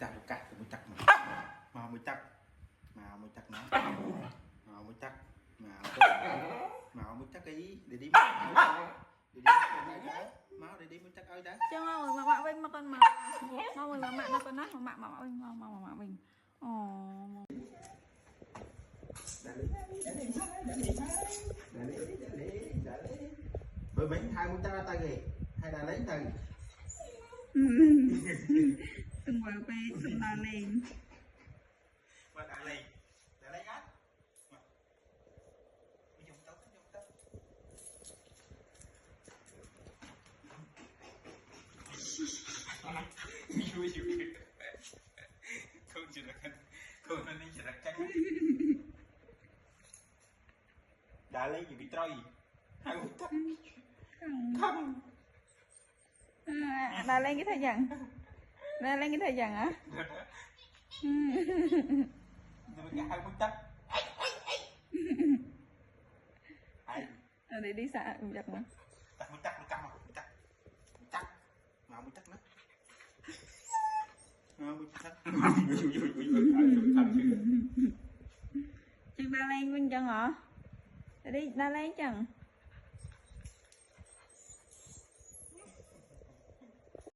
chặt một cắt mới chặt mà mới chặt nó mà mới chặt mà mới chặt cái để đi máu để đi mới chặt ơi đấy cho mà Vinh mà con mà mình mà nó con nát mà Vinh mà mình bởi bánh hai muốn ta kì hay là lấy từ từng vào về từng là liền mà đã lấy gắt không chỉ là không nên chỉ là cánh đã lấy gì bị trôi hai muốn thấp không là lên cái thời gian là lên cái thời gian hả hai muốn chắc để đi xả giật mà chắc muốn chắc nó căng chắc mà muốn chắc nó chân ba lên bên chân hả để đi ra lấy chẳng